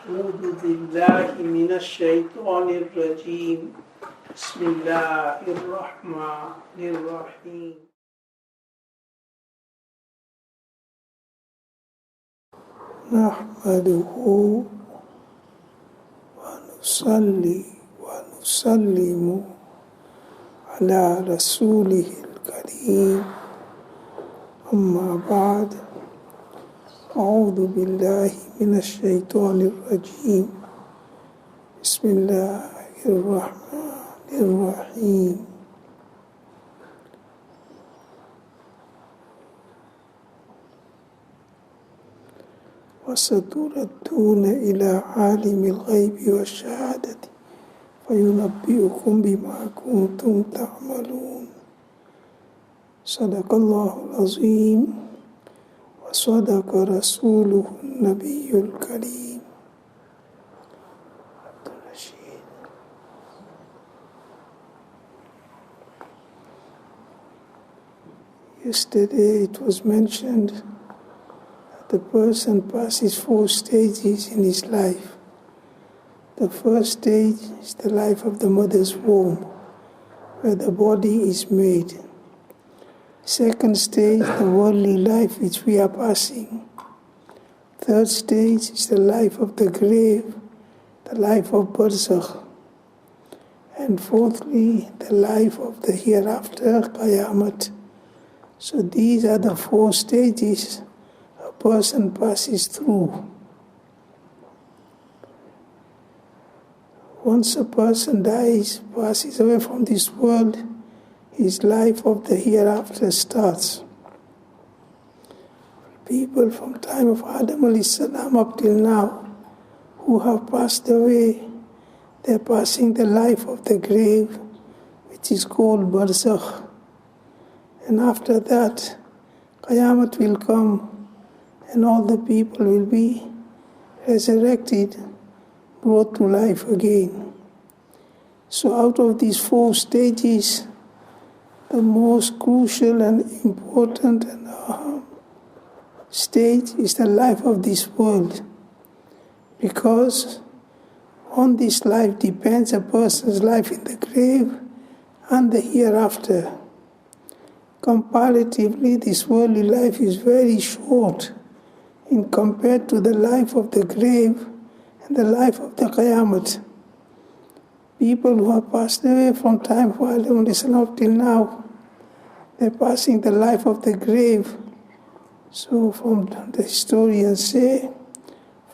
أعوذ بالله من الشيطان الرجيم بسم الله الرحمن الرحيم نحمده ونصلي ونسلم على رسوله الكريم أما بعد أعوذ بالله من الشيطان الرجيم بسم الله الرحمن الرحيم وستردون إلى عالم الغيب والشهادة فينبئكم بما كنتم تعملون صدق الله العظيم وصدق رسوله النبي الكريم. Yesterday it was mentioned that the person passes 4 stages in his life. The first stage is the life of the mother's womb, where the body is made. Second stage, the worldly life which we are passing. Third stage is the life of the grave, the life of barzakh. And fourthly, the life of the hereafter, Qayamat. So these are the 4 stages a person passes through. Once a person dies, passes away from this world, his life of the hereafter starts. People from time of Adam alayhi salam up till now who have passed away, they're passing the life of the grave, which is called barzakh. And after that, Qayamat will come and all the people will be resurrected, brought to life again. So out of these 4 stages, the most crucial and important stage is the life of this world, because on this life depends a person's life in the grave and the hereafter. Comparatively, this worldly life is very short in compared to the life of the grave and the life of the Qayamat. People who have passed away from time of Adam up till now, they're passing the life of the grave. So from the historians say,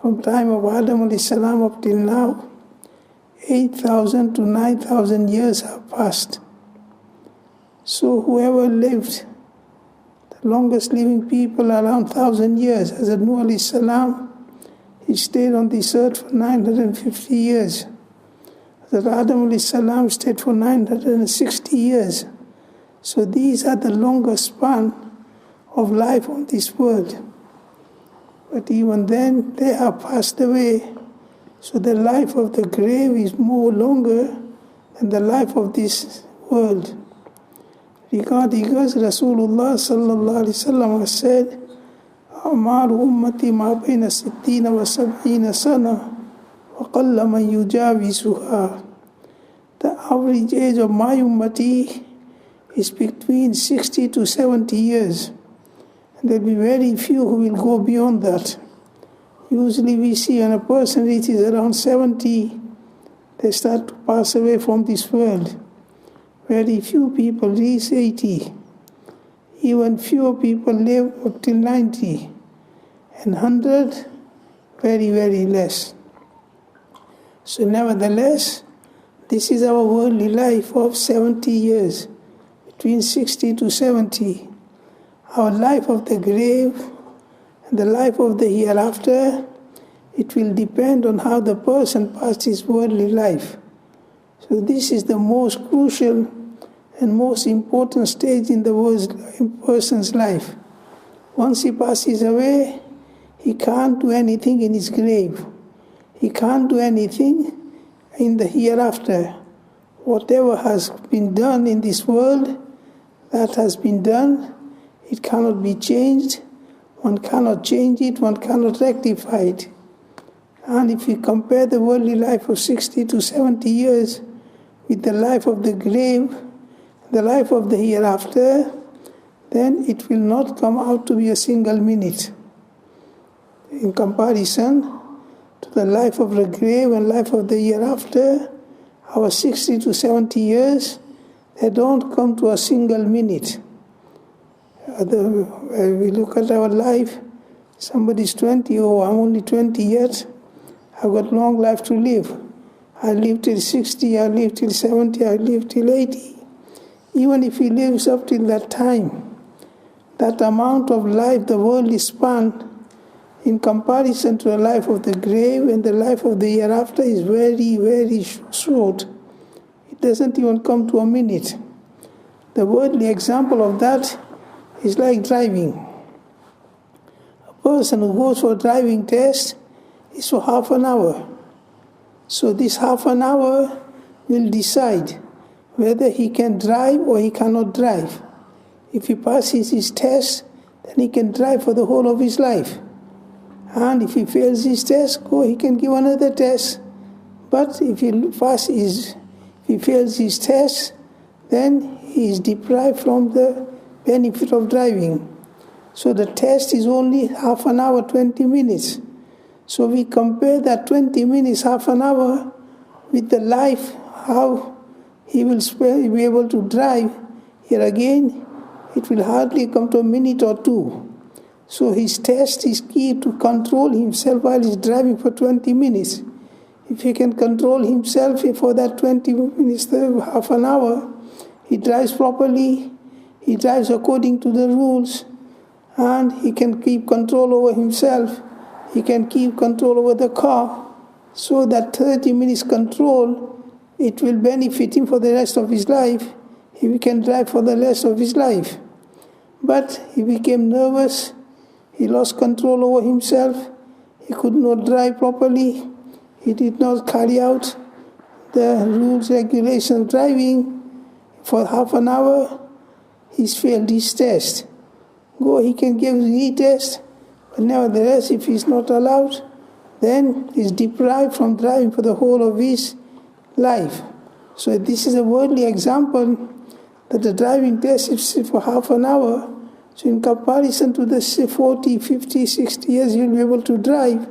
from time of Adam up till now, 8,000 to 9,000 years have passed. So whoever lived, the longest living people around 1,000 years, Hazrat Nuh alayhi salam, he stayed on this earth for 950 years. Hazrat Adam alayhi salam stayed for 960 years. So these are the longest span of life on this world. But even then, they have passed away. So the life of the grave is more longer than the life of this world. Regarding us, Rasulullah sallallahu alaihi wasallam has said, "Amaru ummati ma bayna sittina wa sab'ina sana, wa qalla man yujawizuha." The average age of my ummati is between 60 to 70 years. And there will be very few who will go beyond that. Usually we see when a person reaches around 70, they start to pass away from this world. Very few people reach 80. Even fewer people live up till 90. And 100, very, very less. So nevertheless, this is our worldly life of 70 years. Between 60 to 70. Our life of the grave and the life of the hereafter, it will depend on how the person passed his worldly life. So this is the most crucial and most important stage in the person's life. Once he passes away, he can't do anything in his grave. He can't do anything in the hereafter. Whatever has been done in this world, that has been done. It cannot be changed. One cannot change it. One cannot rectify it. And if we compare the worldly life of 60 to 70 years with the life of the grave, the life of the hereafter, then it will not come out to be a single minute. In comparison to the life of the grave and life of the hereafter, our 60 to 70 years, they don't come to a single minute. We look at our life, somebody's 20, oh, I'm only 20 yet, I've got long life to live. I live till 60, I live till 70, I live till 80. Even if he lives up till that time, that amount of life, the worldly span, in comparison to the life of the grave and the life of the hereafter is very, very short. It doesn't even come to a minute. The worldly example of that is like driving. A person who goes for a driving test is for half an hour. So this half an hour will decide whether he can drive or he cannot drive. If he passes his test, then he can drive for the whole of his life. And if he fails his test, he can give another test. But if he fails his test, then he is deprived from the benefit of driving. So the test is only half an hour, 20 minutes. So we compare that 20 minutes, half an hour, with the life, how he will be able to drive. Here again, it will hardly come to a minute or two. So his test is key to control himself while he's driving for 20 minutes. If he can control himself for that 20 minutes, half an hour, he drives properly, he drives according to the rules, and he can keep control over himself, he can keep control over the car, so that 30 minutes control, it will benefit him for the rest of his life, if he can drive for the rest of his life. But he became nervous, he lost control over himself, he could not drive properly, he did not carry out the rules, regulations of driving. For half an hour, he's failed his test. He can give his retest, but nevertheless, if he's not allowed, then he's deprived from driving for the whole of his life. So this is a worldly example that the driving test is for half an hour. So in comparison to the 40, 50, 60 years you'll be able to drive,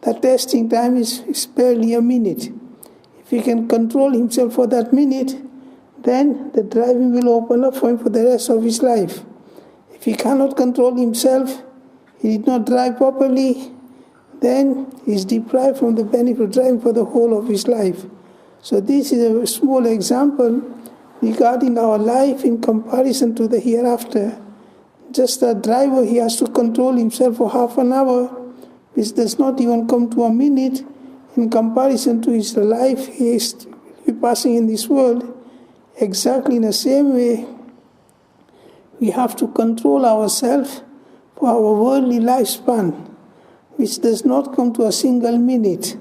the testing time is barely a minute. If he can control himself for that minute, then the driving will open up for him for the rest of his life. If he cannot control himself, he did not drive properly, then he is deprived from the benefit of driving for the whole of his life. So this is a small example regarding our life in comparison to the hereafter. Just a driver, he has to control himself for half an hour, which does not even come to a minute in comparison to his life he is passing in this world. Exactly in the same way, we have to control ourselves for our worldly lifespan, which does not come to a single minute.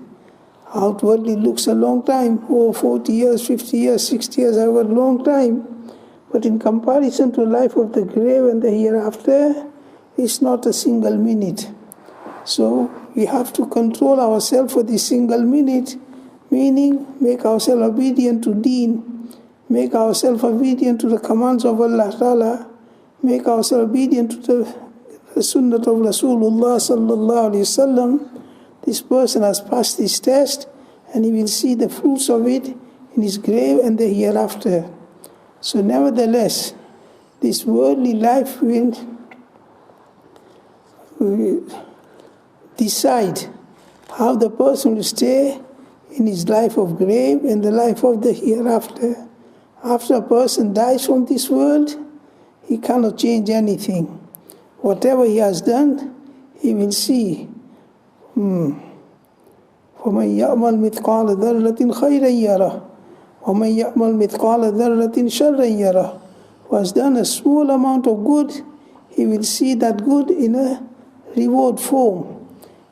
Outwardly looks a long time, 40 years, 50 years, 60 years, I've got a long time. But in comparison to the life of the grave and the hereafter, it's not a single minute. So we have to control ourselves for this single minute, meaning make ourselves obedient to Deen, make ourselves obedient to the commands of Allah Ta'ala, make ourselves obedient to the Sunnah of Rasulullah Sallallahu Alaihi Wasallam. This person has passed his test and he will see the fruits of it in his grave and the hereafter. So nevertheless, this worldly life will decide how the person will stay in his life of grave and the life of the hereafter. After a person dies from this world, he cannot change anything. Whatever he has done, he will see. وَمَنْ يَعْمَلْ مِثْقَالَ ذَرَّةٍ خَيْرًا يَرَهُ وَمَنْ يَعْمَلْ مِثْقَالَ ذَرَّةٍ شَرًّا يَرَهُ. Who has done a small amount of good, he will see that good in a reward form.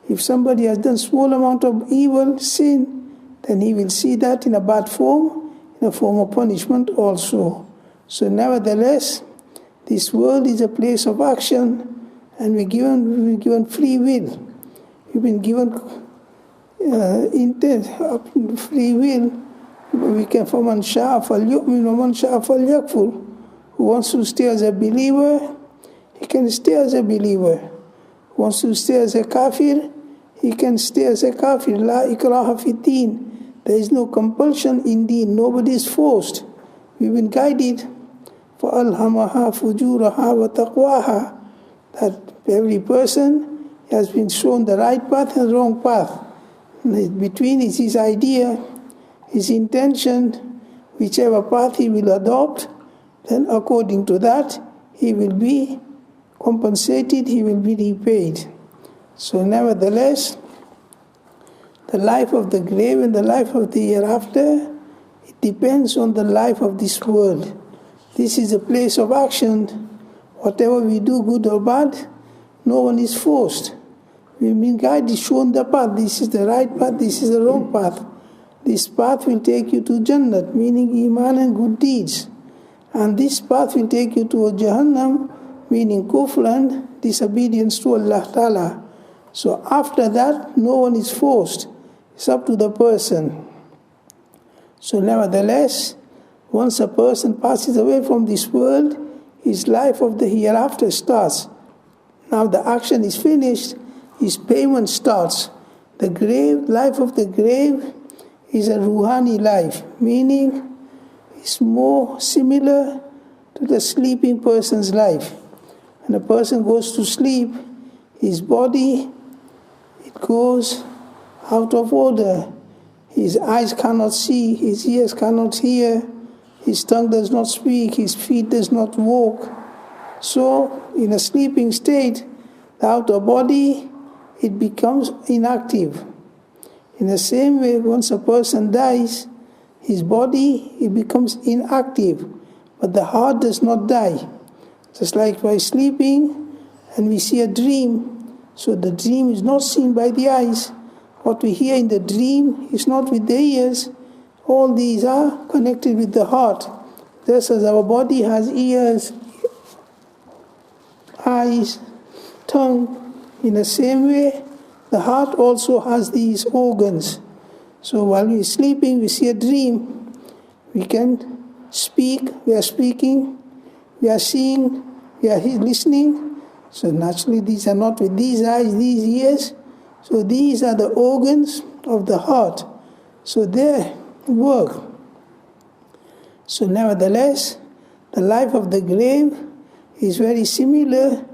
If somebody has done small amount of evil, sin, then he will see that in a bad form, in a form of punishment also. So nevertheless, this world is a place of action, and we've been given free will. We've been given intent, free will. We can, فَمَنْ شَاءَ فَلْيُؤْمِنْ وَمَنْ شَاءَ فَلْيَكْفُرْ. Who wants to stay as a believer, he can stay as a believer. Who wants to stay as a kafir, he can stay as a kafir. لَا إِكْرَاهَ فِي الدِّينِ. There is no compulsion in deen. Nobody is forced. We've been guided. فَأَلْهَمَهَا فُجُورَهَا وَتَقْوَاهَا. That every person has been shown the right path and the wrong path. Between is his idea, his intention, whichever path he will adopt, then according to that, he will be compensated, he will be repaid. So nevertheless, the life of the grave and the life of the hereafter, it depends on the life of this world. This is a place of action. Whatever we do, good or bad, no one is forced. We've been guided, shown the path. This is the right path, this is the wrong path. This path will take you to Jannat, meaning Iman and good deeds. And this path will take you to a Jahannam, meaning kufr and disobedience to Allah Ta'ala. So after that, no one is forced. It's up to the person. So nevertheless, once a person passes away from this world, his life of the hereafter starts. Now the action is finished, his payment starts. The grave, life of the grave is a ruhani life, meaning it's more similar to the sleeping person's life. When a person goes to sleep, his body, it goes out of order. His eyes cannot see, his ears cannot hear, his tongue does not speak, his feet does not walk. So, in a sleeping state, the outer body, it becomes inactive. In the same way, once a person dies, his body, it becomes inactive, but the heart does not die. Just like by sleeping and we see a dream, so the dream is not seen by the eyes. What we hear in the dream is not with the ears. All these are connected with the heart. Just as our body has ears, eyes, tongue, in the same way, the heart also has these organs. So while we're sleeping, we see a dream. We can speak, we are speaking, we are seeing, we are listening. So naturally these are not with these eyes, these ears. So these are the organs of the heart. So they work. So nevertheless, the life of the grave is very similar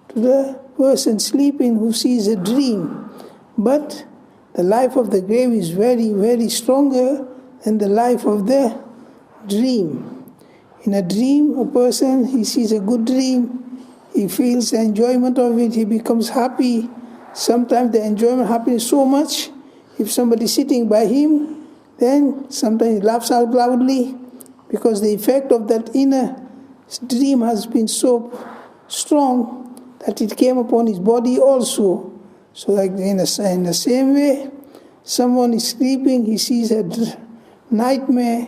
to the person sleeping who sees a dream. But the life of the grave is very, very stronger than the life of the dream. In a dream, a person, he sees a good dream, he feels the enjoyment of it, he becomes happy. Sometimes the enjoyment happens so much, if somebody is sitting by him, then sometimes he laughs out loudly because the effect of that inner dream has been so strong that it came upon his body also. So like in the same way, someone is sleeping, he sees a nightmare,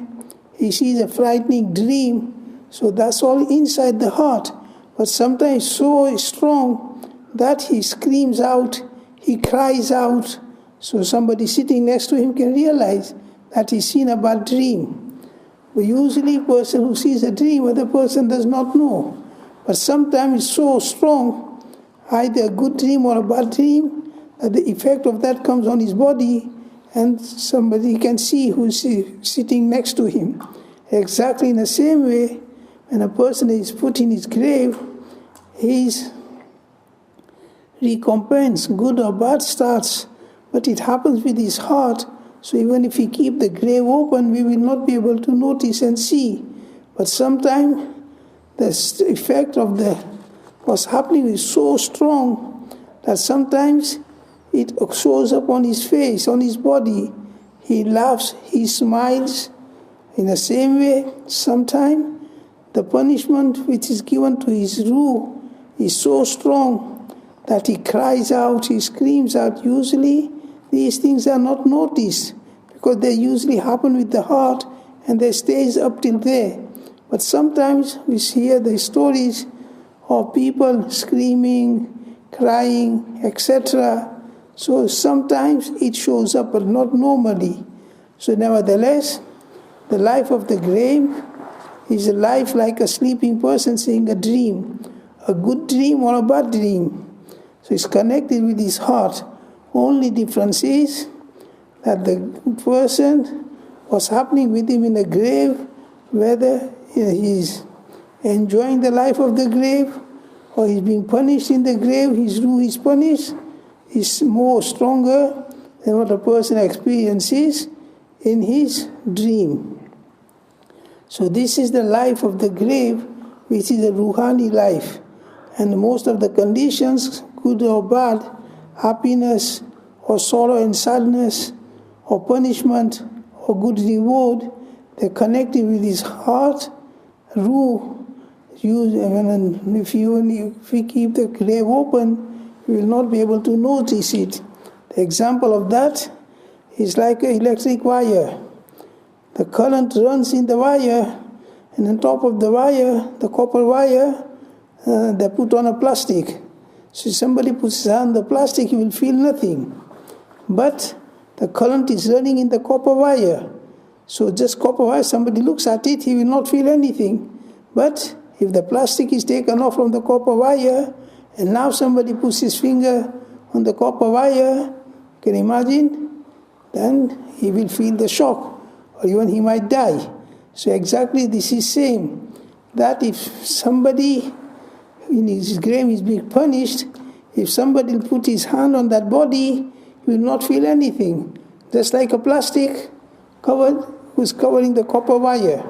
he sees a frightening dream, so that's all inside the heart. But sometimes so strong that he screams out, he cries out, so somebody sitting next to him can realize that he's seen a bad dream. But usually a person who sees a dream, the person does not know. But sometimes it's so strong, either a good dream or a bad dream, that the effect of that comes on his body and somebody can see who's sitting next to him. Exactly in the same way, when a person is put in his grave, his recompense, good or bad, starts. But it happens with his heart. So even if we keep the grave open, we will not be able to notice and see. But sometimes the effect of what's happening is so strong that sometimes it shows up on his face, on his body. He laughs, he smiles. In the same way, sometimes the punishment which is given to his ruh is so strong that he cries out, he screams out. Usually these things are not noticed because they usually happen with the heart and they stays up till there. But sometimes we hear the stories of people screaming, crying, etc. So sometimes it shows up, but not normally. So nevertheless, the life of the grave is a life like a sleeping person seeing a dream, a good dream or a bad dream. So it's connected with his heart. Only difference is that the person, what's happening with him in the grave, whether he's enjoying the life of the grave or he's being punished in the grave, his ruh is punished, is more stronger than what a person experiences in his dream. So this is the life of the grave, which is a ruhani life. And most of the conditions, good or bad, happiness or sorrow and sadness or punishment or good reward, they're connected with his heart, ruh. If we keep the grave open, we will not be able to notice it. The example of that is like an electric wire. The current runs in the wire, and on top of the wire, the copper wire, they put on a plastic. So if somebody puts his hand on the plastic, he will feel nothing. But the current is running in the copper wire. So just copper wire, somebody looks at it, he will not feel anything. But if the plastic is taken off from the copper wire, and now somebody puts his finger on the copper wire, can you imagine? Then he will feel the shock, or even he might die. So exactly this is same, that if somebody in his grave is being punished, if somebody will put his hand on that body, he will not feel anything. Just like a plastic covered, who's covering the copper wire.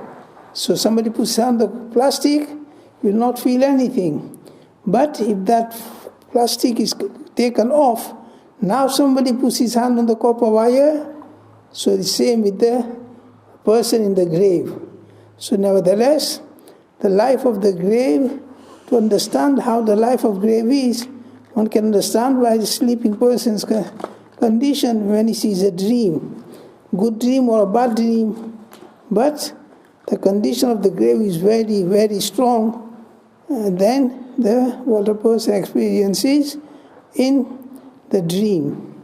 So somebody puts his hand on the plastic, he will not feel anything. But if that plastic is taken off, now somebody puts his hand on the copper wire, so the same with the person in the grave. So nevertheless, the life of the grave, to understand how the life of grave is, one can understand why the sleeping person's condition when he sees a dream, good dream or a bad dream. But the condition of the grave is very, very strong than what a person experiences in the dream.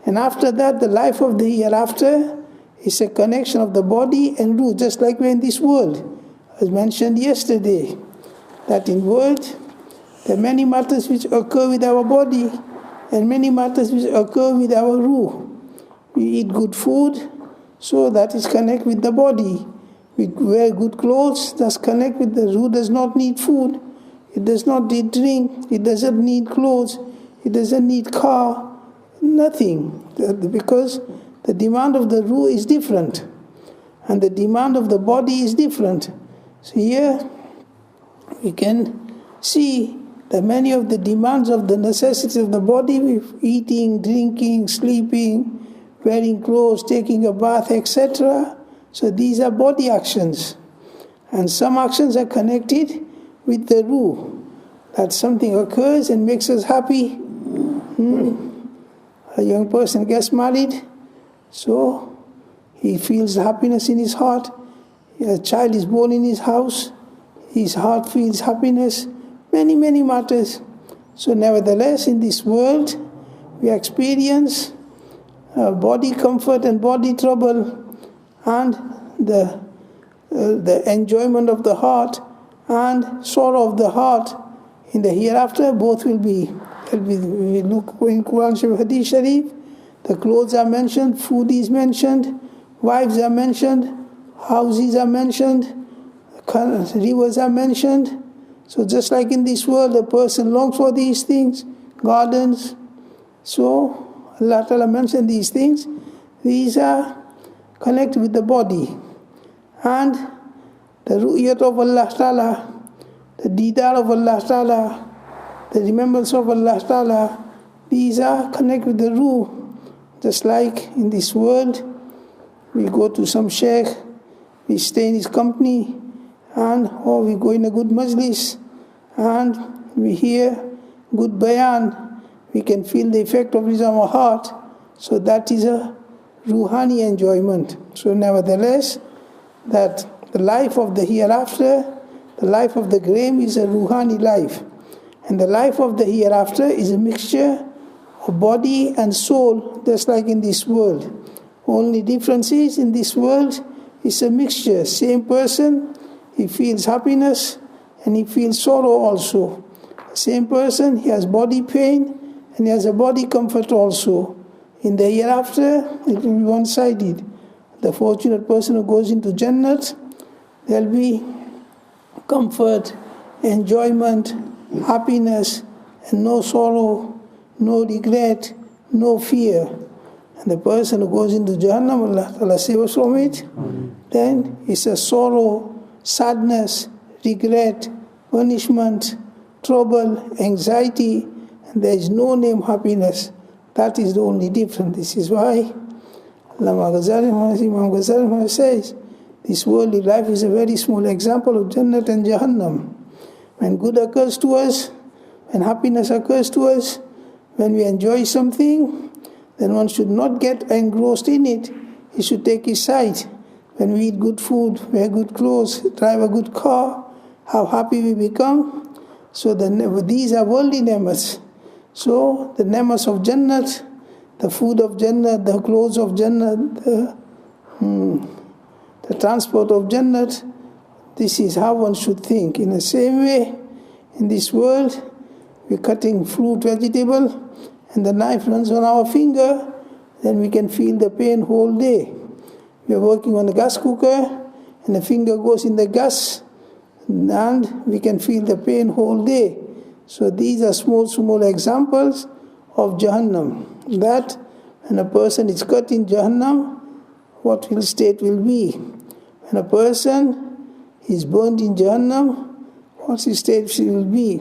And after that, the life of the hereafter is a connection of the body and ruh, just like we're in this world. As mentioned yesterday, that in world, there are many matters which occur with our body and many matters which occur with our ruh. We eat good food, so that is connect with the body. We wear good clothes, that's connect with the ruh, does not need food, it does not need drink, it doesn't need clothes, it doesn't need car, nothing. Because the demand of the ruh is different and the demand of the body is different. So here we can see that many of the demands of the necessities of the body, with eating, drinking, sleeping, wearing clothes, taking a bath, etc. So these are body actions. And some actions are connected with the ruh. That something occurs and makes us happy. A young person gets married, so he feels happiness in his heart. A child is born in his house, his heart feels happiness. Many, many matters. So nevertheless, in this world, we experience body comfort and body trouble, and the enjoyment of the heart and sorrow of the heart. In the hereafter, both will be. We look in Quran Sharif, Hadith Sharif, the clothes are mentioned, food is mentioned, wives are mentioned, houses are mentioned, rivers are mentioned. So just like in this world, a person longs for these things, gardens. So Allah Ta'ala mentioned these things. These are connected with the body. And the ru'yat of Allah Ta'ala, the didar of Allah Ta'ala, the remembrance of Allah Ta'ala, these are connected with the ruh. Just like in this world, we go to some sheikh, we stay in his company, or we go in a good majlis, and we hear good bayan, we can feel the effect of it on our heart. So that is a ruhani enjoyment. So nevertheless, that the life of the hereafter, the life of the grave is a ruhani life. And the life of the hereafter is a mixture of body and soul, just like in this world. Only difference is in this world it's a mixture. Same person, he feels happiness and he feels sorrow also. Same person, he has body pain and he has a body comfort also. In the hereafter, it will be one-sided. The fortunate person who goes into Jannat, there will be comfort, enjoyment, happiness, and no sorrow, no regret, no fear. And the person who goes into Jahannam, Allah Ta'ala save us from it, then it's a sorrow, sadness, regret, punishment, trouble, anxiety, and there is no name happiness. That is the only difference. This is why Imam Ghazali says, this worldly life is a very small example of Jannat and Jahannam. When good occurs to us, when happiness occurs to us, when we enjoy something, then one should not get engrossed in it. He should take his side. When we eat good food, wear good clothes, drive a good car, how happy we become. So these are worldly nemas. So the nemas of Jannat, the food of Jannat, the clothes of Jannat, the transport of Jannat, this is how one should think. In the same way, in this world, we're cutting fruit, vegetable, and the knife runs on our finger, then we can feel the pain whole day. We're working on a gas cooker, and the finger goes in the gas, and we can feel the pain whole day. So these are small examples of Jahannam. That when a person is cut in Jahannam, what his state will be. When a person is burned in Jahannam, what his state will be.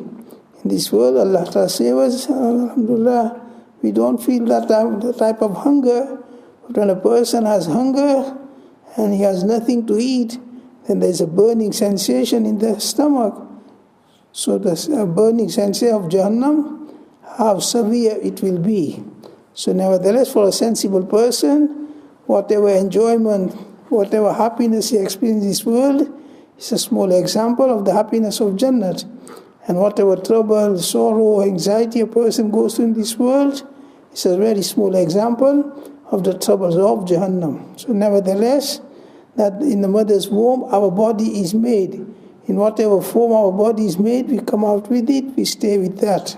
In this world, Allah Ta'ala save us, alhamdulillah, we don't feel that type of hunger. But when a person has hunger and he has nothing to eat, then there's a burning sensation in the stomach. So the burning sensation of Jahannam, how severe it will be. So nevertheless, for a sensible person, whatever enjoyment, whatever happiness he experiences in this world, is a small example of the happiness of Jannat. And whatever trouble, sorrow, anxiety a person goes through in this world, is a very small example of the troubles of Jahannam. So nevertheless, that in the mother's womb, our body is made. In whatever form our body is made, we come out with it, we stay with that.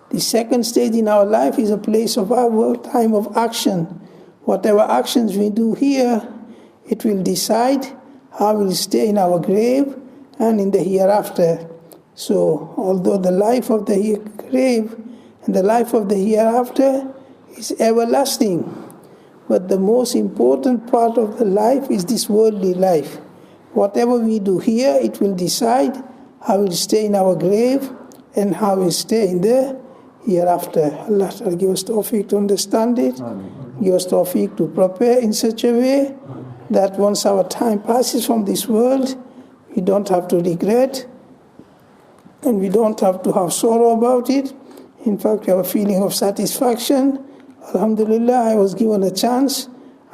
The second stage in our life is a place of our time of action. Whatever actions we do here, it will decide how we'll stay in our grave and in the hereafter. So, although the life of the grave and the life of the hereafter is everlasting, but the most important part of the life is this worldly life. Whatever we do here, it will decide how we'll stay in our grave and how we'll stay in the hereafter. Allah shall give us tawfiq to understand it, give us tawfiq to prepare in such a way that once our time passes from this world, we don't have to regret and we don't have to have sorrow about it. In fact, we have a feeling of satisfaction. Alhamdulillah, I was given a chance.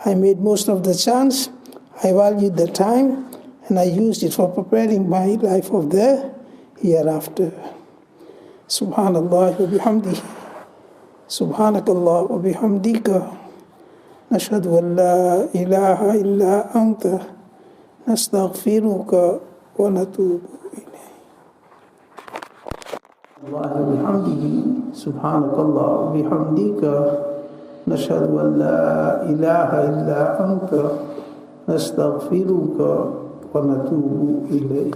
I made most of the chance. I valued the time and I used it for preparing my life of the hereafter. Subhanallah wa bihamdihi. Subhanakallah wa bihamdika. Nashhadu an la ilaha illa anta. Nastaghfiruka wa natubu ilayk. Allah wa bihamdihi. Subhanakallah wa bihamdika. نشهد أن لا إله إلا أنت نستغفرك ونتوب إليك.